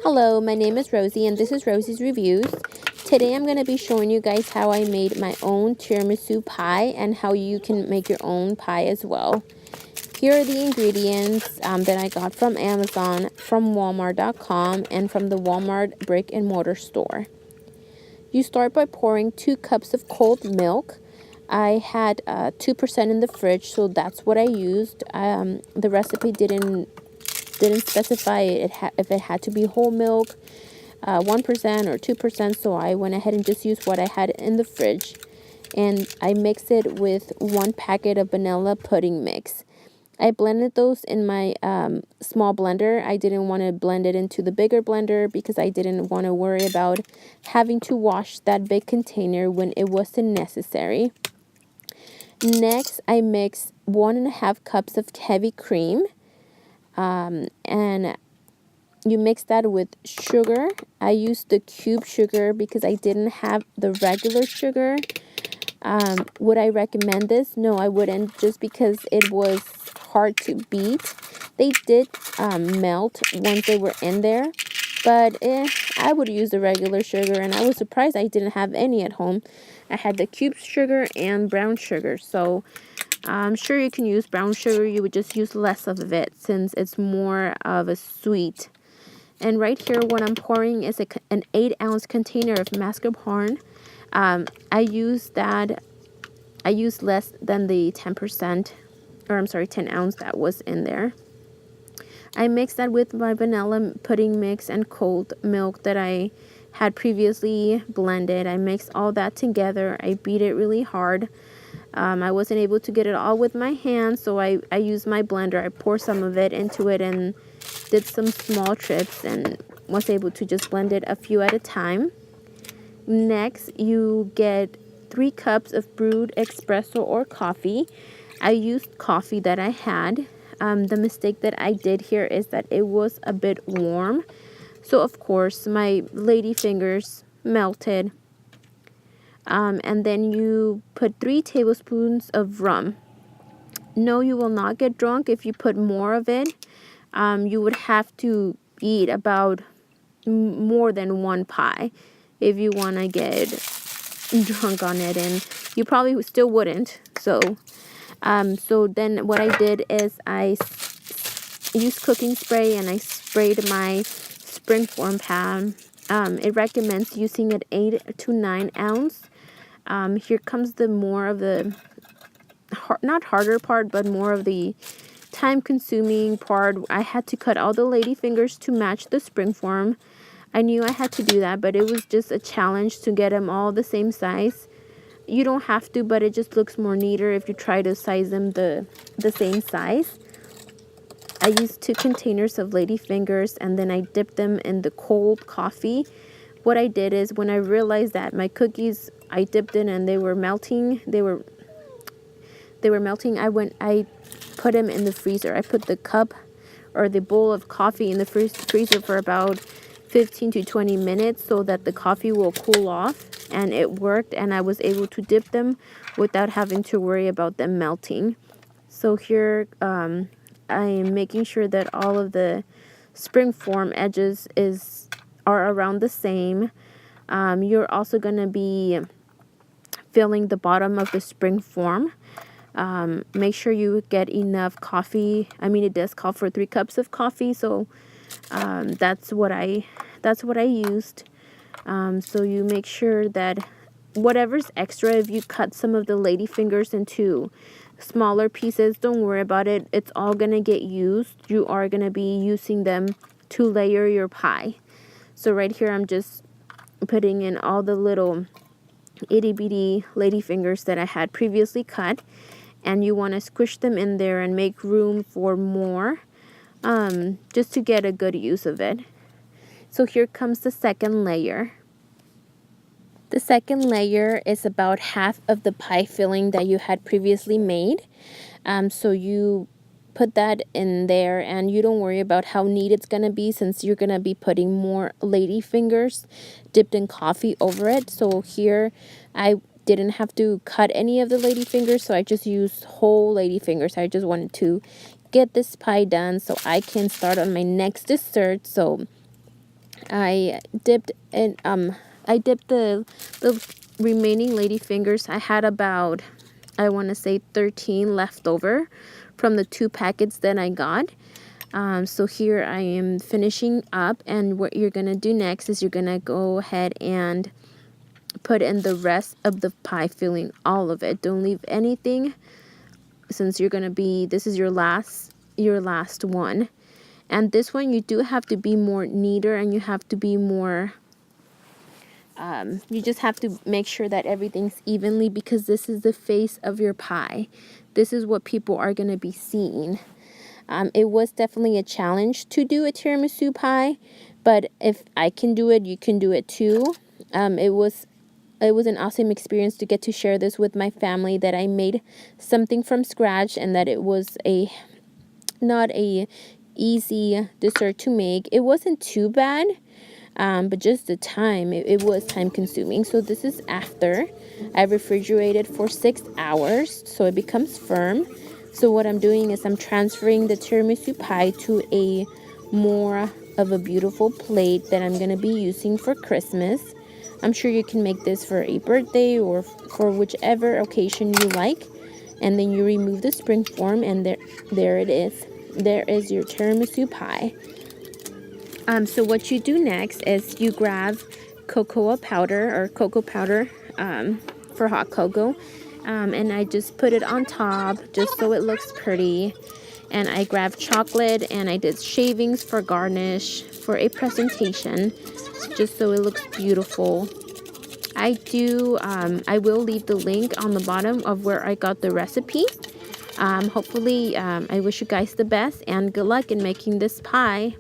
Hello, my name is Rosie and this is Rosie's Reviews. Today I'm going to be showing you guys how I made my own tiramisu pie and how you can make your own pie as well. Here are the ingredients that I got from Amazon, from Walmart.com, and from the Walmart brick and mortar store. You start by pouring 2 cups of cold milk. I had 2% in the fridge, so that's what I used. The recipe didn't specify if it had to be whole milk, 1% or 2%, so I went ahead and just used what I had in the fridge. And I mixed it with 1 packet of vanilla pudding mix. I blended those in my small blender. I didn't want to blend it into the bigger blender because I didn't want to worry about having to wash that big container when it wasn't necessary. Next, I mixed 1.5 cups of heavy cream. And you mix that with sugar. I used the cube sugar because I didn't have the regular sugar. Would I recommend this? No, I wouldn't, just because it was hard to beat. They did melt once they were in there, but I would use the regular sugar, and I was surprised I didn't have any at home. I had the cube sugar and brown sugar, so I'm sure you can use brown sugar. You would just use less of it since it's more of a sweet. And right here, what I'm pouring is an 8-ounce container of mascarpone. I used less than the 10%, or I'm sorry, 10 ounce that was in there. I mixed that with my vanilla pudding mix and cold milk that I had previously blended. I mixed all that together. I beat it really hard. I wasn't able to get it all with my hands, so I used my blender. I poured some of it into it and did some small trips and was able to just blend it a few at a time. Next, you get 3 cups of brewed espresso or coffee. I used coffee that I had. The mistake that I did here is that it was a bit warm. So, of course, my ladyfingers melted. And then you put 3 tablespoons of rum. No, you will not get drunk if you put more of it. You would have to eat about more than 1 pie if you want to get drunk on it, and you probably still wouldn't. So then what I did is I used cooking spray and I sprayed my springform pan. It recommends using an 8 to 9 ounce. Here comes the more of the not harder part, but more of the time-consuming part. I had to cut all the ladyfingers to match the springform. I knew I had to do that, but it was just a challenge to get them all the same size. You don't have to, but it just looks more neater if you try to size them the same size. I used 2 containers of ladyfingers, and then I dipped them in the cold coffee. What I did is, when I realized that my cookies, I dipped in and they were melting, I put them in the freezer. I put the cup or the bowl of coffee in the freezer for about 15 to 20 minutes so that the coffee will cool off, and it worked, and I was able to dip them without having to worry about them melting. So here I am making sure that all of the springform edges are around the same. You're also going to be filling the bottom of the springform. Make sure you get enough coffee. I mean, it does call for 3 cups of coffee, so that's what I used. So you make sure that whatever's extra, if you cut some of the ladyfingers into smaller pieces, don't worry about it. It's all gonna get used. You are gonna be using them to layer your pie. So right here, I'm just putting in all the little itty bitty ladyfingers that I had previously cut, and you want to squish them in there and make room for more, just to get a good use of it. So here comes the second layer. The second layer is about half of the pie filling that you had previously made. So you put that in there, and you don't worry about how neat it's going to be, since you're going to be putting more ladyfingers dipped in coffee over it. So here I didn't have to cut any of the ladyfingers, so I just used whole ladyfingers. I just wanted to get this pie done so I can start on my next dessert. So I dipped the remaining ladyfingers. I had about, I want to say 13 left over from the 2 packets that I got. So here I am finishing up, and what you're gonna do next is you're gonna go ahead and put in the rest of the pie filling, all of it. Don't leave anything, since you're gonna be, this is your last one. And this one you do have to be more neater, and you have to be more you just have to make sure that everything's evenly, because this is the face of your pie. This is what people are going to be seeing. It was definitely a challenge to do a tiramisu pie, but if I can do it, you can do it too. It was an awesome experience to get to share this with my family, that I made something from scratch, and that it was not a easy dessert to make. It wasn't too bad. But just the time, it was time consuming. So this is after I refrigerated for 6 hours, so it becomes firm. So what I'm doing is I'm transferring the tiramisu pie to a more of a beautiful plate that I'm going to be using for Christmas. I'm sure you can make this for a birthday or for whichever occasion you like. And then you remove the spring form, and there it is. There is your tiramisu pie. So what you do next is you grab cocoa powder for hot cocoa, and I just put it on top just so it looks pretty. And I grabbed chocolate, and I did shavings for garnish for a presentation, just so it looks beautiful. I will leave the link on the bottom of where I got the recipe. Hopefully, I wish you guys the best and good luck in making this pie.